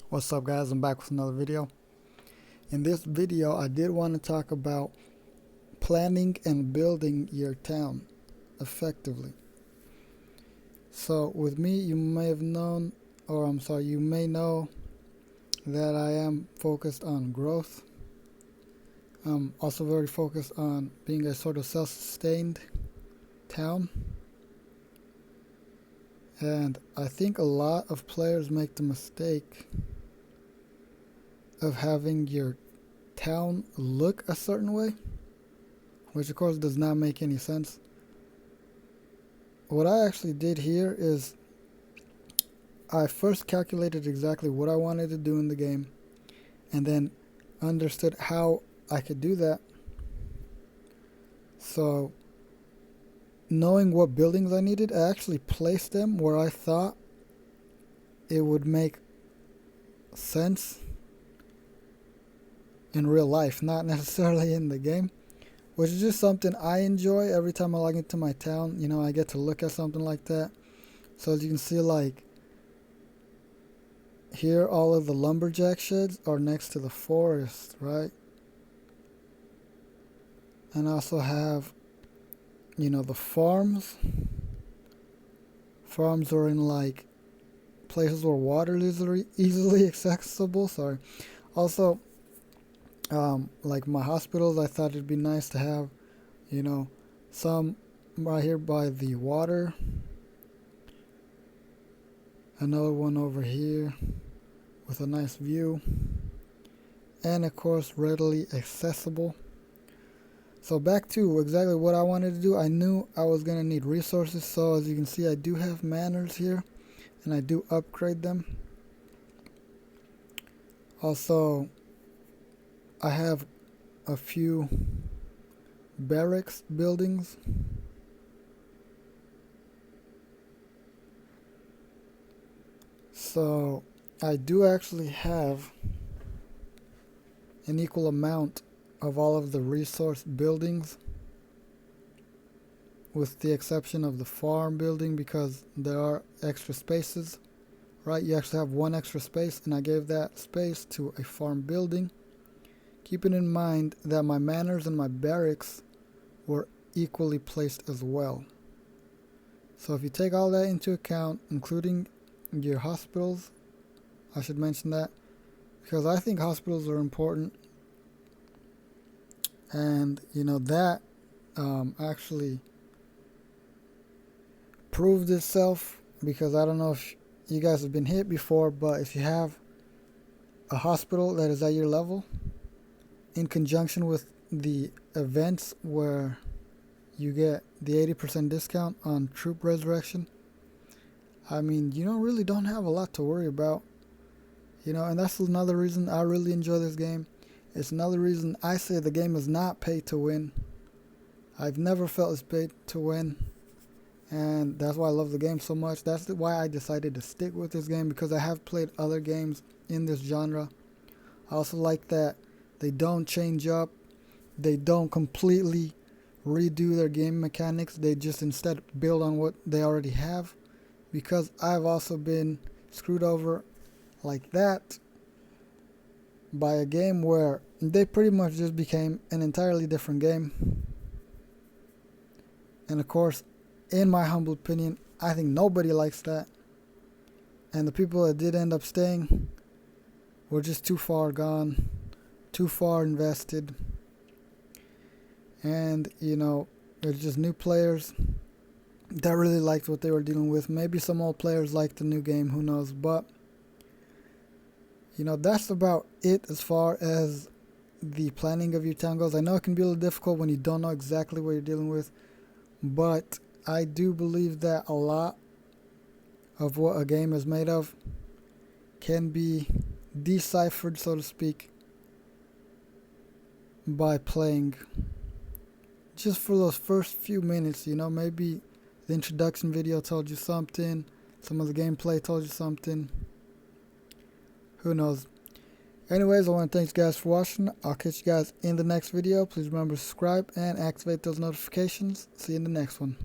What's up, guys? I'm back with another video. In this video I did want to talk about planning and building your town effectively. So with me, you may have known, or I'm sorry, you may know that I am focused on growth. I'm also very focused on being a sort of self-sustained town. And I think a lot of players make the mistake of having your town look a certain way, which of course does not make any sense. What I actually did here is I first calculated exactly what I wanted to do in the game and then understood how I could do that. So knowing what buildings I needed, I actually placed them where I thought it would make sense in real life, not necessarily in the game, which is just something I enjoy. Every time I log into my town, I get to look at something like that. So as you can see, like here, all of the lumberjack sheds are next to the forest, right? And I also have, the farms. Farms are in like places where water is easily accessible. Sorry. Also, like my hospitals, I thought it'd be nice to have, some right here by the water. Another one over here with a nice view. And of course, readily accessible. So back to exactly what I wanted to do. I knew I was going to need resources. So as you can see, I do have manors here. And I do upgrade them. Also, I have a few barracks buildings. So I do actually have an equal amount of all of the resource buildings, with the exception of the farm building, because there are extra spaces, right? You actually have one extra space, and I gave that space to a farm building, keeping in mind that my manors and my barracks were equally placed as well. So if you take all that into account, including your hospitals, I should mention that because I think hospitals are important. And that actually proved itself, because I don't know if you guys have been hit before, but if you have a hospital that is at your level, in conjunction with the events where you get the 80% discount on troop resurrection, I mean, really don't have a lot to worry about. And that's another reason I really enjoy this game. It's another reason I say the game is not pay to win. I've never felt it's paid to win, and that's why I love the game so much. That's why I decided to stick with this game, because I have played other games in this genre. I also like that they don't change up, they don't completely redo their game mechanics, they just instead build on what they already have, because I've also been screwed over like that by a game where they pretty much just became an entirely different game. And of course, in my humble opinion, I think nobody likes that, and the people that did end up staying were just too far gone, too far invested. And there's just new players that really liked what they were dealing with. Maybe some old players liked the new game, who knows. But that's about it as far as the planning of your town goes. I know it can be a little difficult when you don't know exactly what you're dealing with, but I do believe that a lot of what a game is made of can be deciphered, so to speak, by playing just for those first few minutes. Maybe the introduction video told you something, some of the gameplay told you something, who knows. Anyways, I want to thank you guys for watching. I'll catch you guys in the next video. Please remember to subscribe and activate those notifications. See you in the next one.